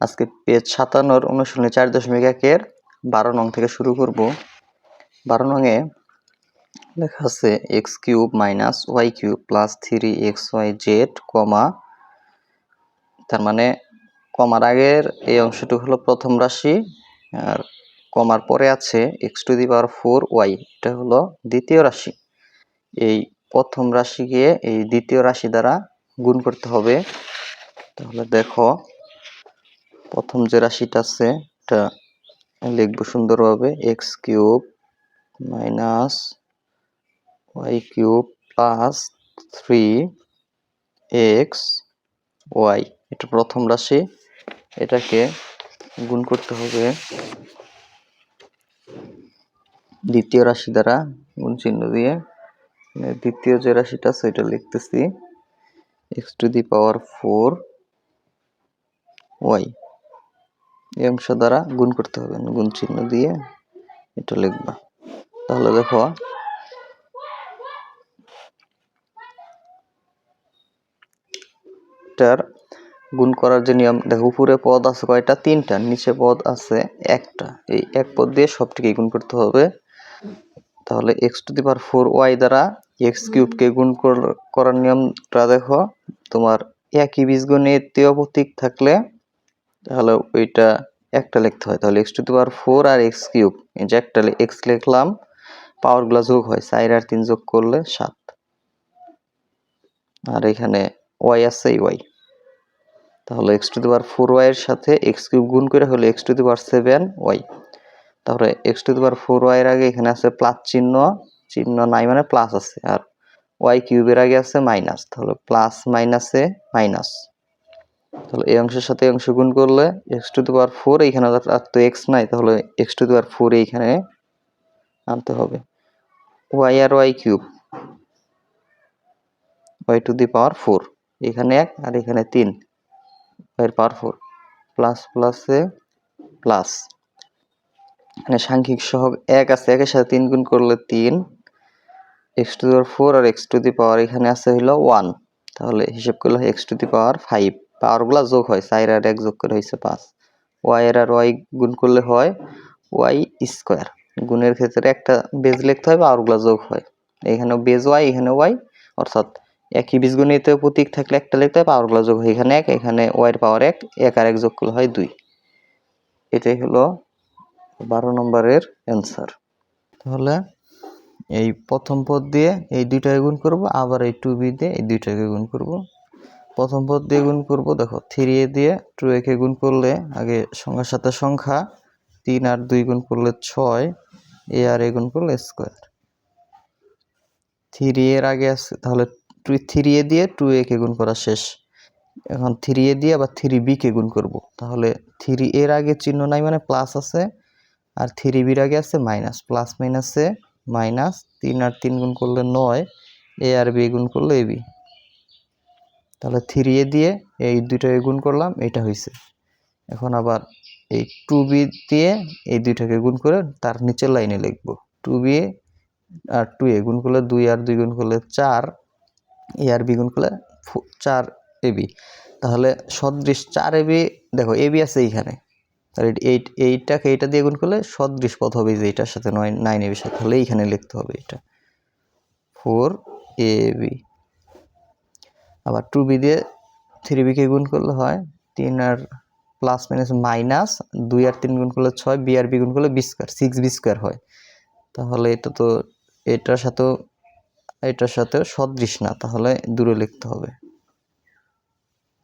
আজকে পেজ 57 অনুশীলনী 4.1 12 নং থেকে শুরু করব। 12 নং এ লেখা আছে x³ - y³ প্লাস 3xyz, তার মানে কমার আগের এই অংশটুকু হলো প্রথম রাশি, আর কমার পরে আছে x⁴y, এটা হলো দ্বিতীয় রাশি। এই প্রথম রাশিকে এই দ্বিতীয় রাশি দ্বারা গুণ করতে হবে। তাহলে দেখো, প্রথম যে রাশিটা আছে এটা লিখবো সুন্দরভাবে, x³ - y³ প্লাস 3xy, এটা প্রথম রাশি। এটাকে গুণ করতে হবে দ্বিতীয় রাশি দ্বারা, গুণ চিহ্ন দিয়ে। দ্বিতীয় যে রাশিটা আছে এটা লিখতেছি x⁴y, এই অংশ দ্বারা গুণ করতে হবে, গুণ চিহ্ন দিয়ে এটা লিখবা। তাহলে দেখো, এটার গুণ করার যে নিয়ম, দেখো উপরে পদ আছে কয়টা? 3টা, নিচে পদ আছে একটা। এই এক পদ দিয়ে সবটিকে গুণ করতে হবে। তাহলে x⁴y দ্বারা x³ কে গুণ করার নিয়মটা দেখো, তোমার একই বীজগণিতীয় প্রতীক থাকলে তাহলে ওইটা একটা লিখতে হয়। তাহলে x⁴ আর x³, এই যে একটা x লিখলাম, পাওয়ার গুলা যোগ হয়, 4 আর 3 যোগ করলে 7, আর এখানে y আছে y। তাহলে x⁴y এর সাথে x³ গুণ করে হলো x⁴ তাহলে x⁴y এর আগে এখানে আছে প্লাস চিহ্ন, চিহ্ন নাই মানে প্লাস আছে, আর y³ এর আগে আছে মাইনাস, তাহলে প্লাস মাইনাসে মাইনাস। তাহলে এই অংশের সাথে অংশ গুণ করলে x⁴, এইখানে তো x নাই, তাহলে x⁴ এইখানে আনতে হবে। y আর y³ y⁴, এখানে 1 আর এখানে 3, y⁴ প্লাস প্লাসে প্লাস, এখানে সাংখ্যিক সহগ 1 আছে, 1 এর সাথে 3 গুণ করলে 3, x⁴ আর x⁴ এখানে আছে হলো 1, তাহলে হিসাব করলে x⁵, পাওয়ার গুলা যোগ হয়, 4 আর 1 যোগ করে হয়েছে 5। y আর y গুণ করলে হয় y²। গুণের ক্ষেত্রে একটা বেজ লিখতে হয়, পাওয়ার গুলা যোগ হয়, এখানেও বেজ y, এখানে y, অর্থাৎ একই বীজগণিত প্রতীক থাকলে একটা লিখতে হয়, পাওয়ার গুলা যোগ হয়, এখানে 1, এখানে y এর পাওয়ার 1, 1 আর 1 যোগ করলে হয় 2। এটাই হলো 12 নম্বরের অ্যান্সার। তাহলে এই প্রথম পদ দিয়ে এই দুইটাকে গুণ করব, আবার এই 2b দিয়ে এই দুইটাকে গুণ করব। প্রথম পদ দিয়ে গুণ করব, দেখো 3a দিয়ে 2a কে গুণ করলে আগে সংখ্যার সাথে সংখ্যা, 3 আর 2 গুণ করলে 6, a আর a গুণ করলে স্কয়ার। 3a এর আগে আছে, তাহলে 3a দিয়ে 2a কে গুণ করা শেষ। এখন 3a দিয়ে আবার 3b কে গুণ করব। তাহলে 3a এর আগে চিহ্ন নাই মানে প্লাস আছে, আর 3b এর আগে আছে মাইনাস, প্লাস মাইনাসে মাইনাস, 3 আর 3 গুণ করলে 9, a আর b গুণ করলে ab। তাহলে 3a দিয়ে এই দুইটাকে গুণ করলাম, এটা হয়েছে। এখন আবার এই 2b দিয়ে এই দুইটাকে গুণ করে তার নিচের লাইনে লিখবো, 2b আর 2a গুণ করলে 2 আর 2 গুণ করলে 4, a আর b গুণ করলে 4ab। তাহলে সদৃশ 4ab, দেখো ab আছে এইখানে, তাহলে এইটাকে এইটা দিয়ে গুণ করলে সদৃশ পদ হবে যে এটার সাথে 9ab সাথে, তাহলে এইখানে লিখতে হবে এটা 4ab। আবার 2b দিয়ে 3b কে গুণ করলে হয় 3 আর প্লাস মাইনাস মাইনাস, 2 আর 3 গুণ করলে 6, b আর b গুণ করলে b² 6b² হয়। তাহলে এটা তো এটার সাথে সদৃশ না, তাহলে দূরে লিখতে হবে।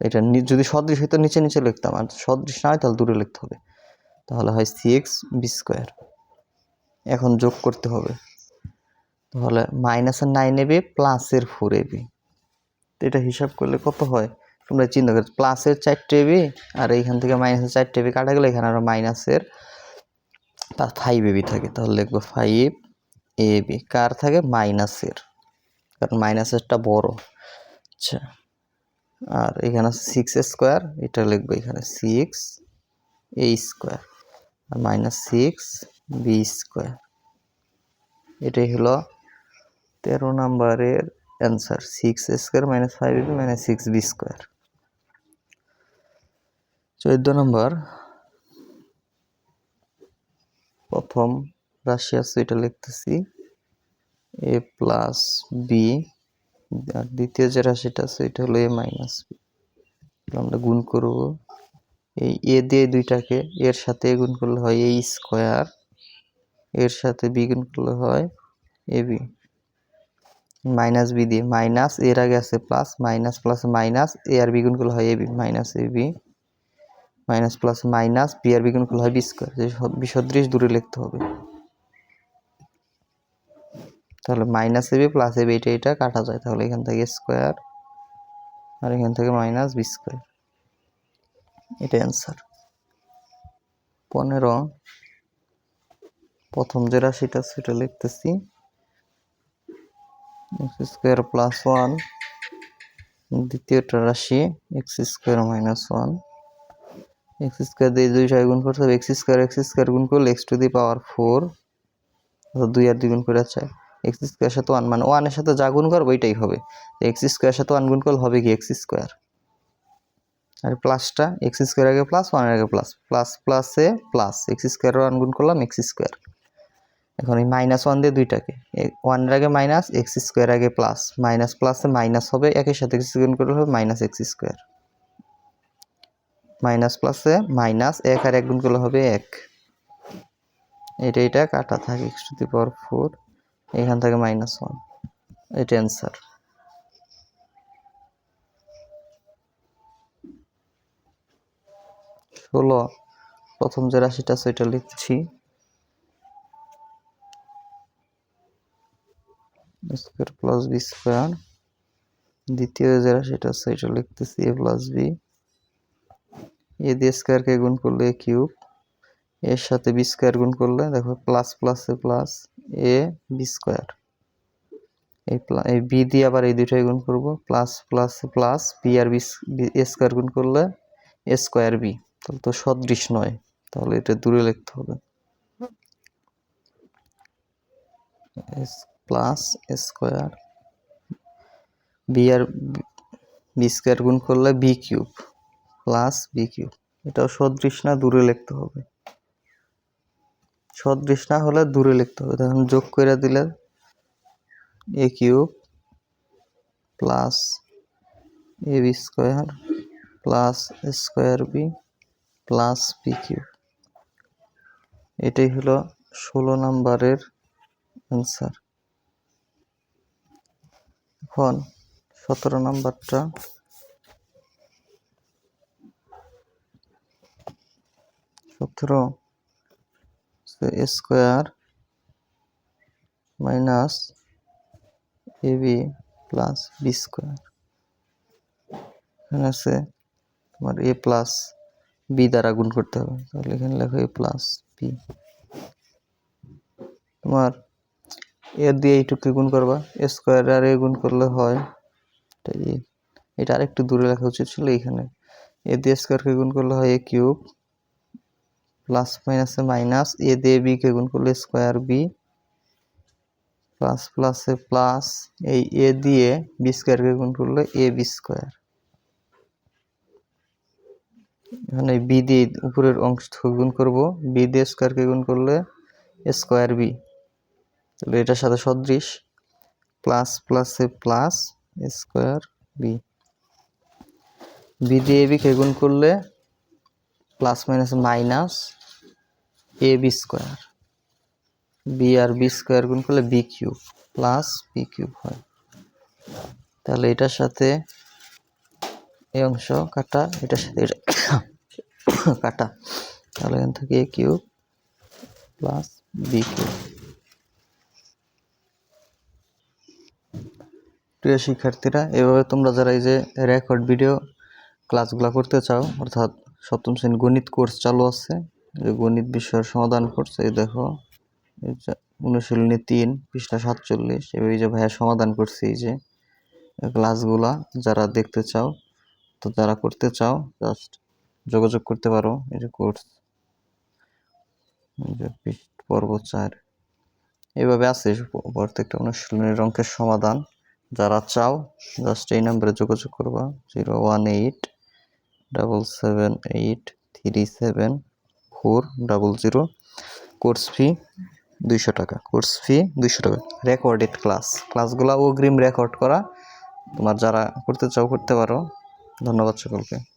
এটা যদি সদৃশ হইতো নিচে নিচে লিখতাম, আর সদৃশ না হয় তাহলে দূরে লিখতে হবে। তাহলে হয় 6b²। এখন যোগ করতে হবে, তাহলে মাইনাসের 9ab প্লাসের 4ab, এটা হিসাব করলে কত হয় তোমরা চিন্তা করো, প্লাসের 4ab আর এইখান থেকে মাইনাসের 4ab কাটা গেলে এখানে আরো মাইনাসের 5ab থাকে, তাহলে লিখবো 5ab, কার থাকে? মাইনাসের, কারণ মাইনাসেরটা বড়। আচ্ছা, আর এখানে 6a², এটা লিখবো এখানে 6a² আর মাইনাস 6b²। এটাই হলো 13 নম্বরের অ্যান্সার, 6a² - 5ab - 6b²। 14 নম্বর প্রথম রাশি আছে এটা লিখতেছি a প্লাস বি, আর দ্বিতীয় যে রাশিটা আছে এটা হলো a মাইনাস বি। আমরা গুণ করব এই এ দিয়ে দুইটাকে, এর সাথে গুণ করলে হয় a স্কোয়ার, এর সাথে বি গুণ করলে হয় এ বি, মাইনাস বি দিয়ে মাইনাস, এর আগে আছে plus, minus plus minus, A আর বি গুণ করলে হয় A B minus A B, minus plus minus B আর বি গুণ করলে হয় বি স্কোয়ার। যে বিসদৃশ দূরে লিখতে হবে, তাহলে minus A B plus A B এটা কাটা যায়, তাহলে এখান থেকে স্কোয়ার আর এখান থেকে মাইনাস বি স্কোয়ার, এটা অ্যান্সার। 15 প্রথম যে রাশিটা সেটা লিখতেছি এক্স স্কোয়ার প্লাস 1, দ্বিতীয়টা রাশি x square minus 1, x square দিয়ে 2 গুণ করতে হবে, এক্স স্কোয়ার গুণ করলে এক্স টু দি পাওয়ার 4, 2 আর 2 গুণ করে আছে এক্স স্কোয়ার সাথে 1, মানে 1 এর সাথে যা গুণ করবো ওইটাই হবে, এক্স স্কোয়ার সাথে 1 গুণ করলে হবে কি এক্স স্কোয়ার, আর প্লাসটা এক্স স্কোয়ার আগে প্লাস 1 এর আগে প্লাস, প্লাস প্লাসে প্লাস, এক্স স্কোয়ার 1 গুণ করলাম এক্স স্কোয়ার। এখন এই মাইনাস 1 দিয়ে দুইটাকে, 1 এর আগে মাইনাস, এক্স স্কোয়ার আগে প্লাস, মাইনাস প্লাসে মাইনাস হবে, একের সাথে এক্স গুণ করলে হবে মাইনাস এক্স স্কোয়ার, মাইনাস প্লাসে মাইনাস, 1 আর 1 গুণ করলে হবে 1, এটা কাটা থাকে এক্স টু দি পাওয়ার 4, এখান থেকে মাইনাস 1, এটা অ্যান্সার। 16 প্রথম যে রাশিটা আছে এটা লিখছি স্কোয়ার প্লাস বি স্কোয়ার, দ্বিতীয় যে রাশিটা আছে এটা লিখতেছি এ প্লাস বি, এ দিয়ে স্কোয়ারকে গুণ করলে এ কিউব, এর সাথে বি স্কোয়ার গুণ করলে দেখো প্লাস প্লাসে প্লাস এ বি স্কোয়ার, এই বি দিয়ে আবার এই দুইটাই গুণ করব, প্লাস প্লাস প্লাস বি আর বি স্কোয়ার গুণ করলে এ স্কোয়ার বি, তাহলে তো সদৃশ নয়, তাহলে এটা দূরে লিখতে হবে, এস প্লাস স্কোয়ার বি আর বি স্কোয়ার গুণ করলে B cube plus B cube, এটাও সদৃশ না, দূরে লিখতে হবে, সদৃশ না হলে দূরে লিখতে হবে। তখন যোগ করে দিলে A cube plus A B square plus square B plus B cube, এটাই হলো 16 নম্বরের অ্যান্সার। এখন 17 নম্বরটা, 17 square minus A B plus B square, এখানে আছে তোমার এ প্লাস বি দ্বারা গুণ করতে হবে, তাহলে এখানে লেখো এ প্লাস বি, তোমার এ দিয়ে এইটুকু গুণ করবা, এ স্কোয়ার আর এ গুণ করলে হয় এটা আরেকটু দূরে লেখা উচিত ছিল, এখানে এ দিয়ে স্কোয়ারকে গুণ করলে হয় এ কিউব প্লাস মাইনাসে মাইনাস, এ দিয়ে বি কে গুণ করলে স্কোয়ার বি প্লাস প্লাসে প্লাস, এই এ দিয়ে বি স্কোয়ারকে গুণ করলে এ বি স্কোয়ার, এখানে বি দিয়ে উপরের অংশ গুণ করব, বি দিয়ে স্কোয়ারকে গুণ করলে স্কোয়ার বি, তাহলে এটার সাথে সদৃশ, প্লাস প্লাসে প্লাস স্কোয়ার বি, বি দিয়ে এ বি কে গুণ করলে plus minus minus A B square, B আর বি স্কোয়ার গুণ করলে B cube plus B cube হয়, তাহলে এটার সাথে এই অংশ কাটা, এটার সাথে এটা কাটা, তাহলে এখান থেকে এ কিউব প্লাস বি কিউব। প্রিয় শিক্ষার্থীরা, এভাবে তোমরা যারা এই যে রেকর্ড ভিডিও ক্লাসগুলো করতে চাও, অর্থাৎ সপ্তম শ্রেণী গণিত কোর্স চালু আছে, গণিত বিষয়ের সমাধান করছে, এই দেখো অনুশীলনী 3 পৃষ্ঠা 47, এই যে ভাইয়া সমাধান করছে, এই যে ক্লাসগুলা যারা দেখতে চাও, তো যারা করতে চাও জাস্ট যোগাযোগ করতে পারো, এই যে কোর্স পর্ব 4 এইভাবে আছে প্রত্যেকটা অনুশীলনের অঙ্কের সমাধান, যারা চাও জাস্ট এই নম্বরে যোগাযোগ করবা 018 77837400। কোর্স ফি 200 টাকা। কোর্স ফি 200 টাকা। রেকর্ডেড ক্লাসগুলো অগ্রিম রেকর্ড করা। তোমার যারা করতে চাও করতে পারো। ধন্যবাদ সকলকে।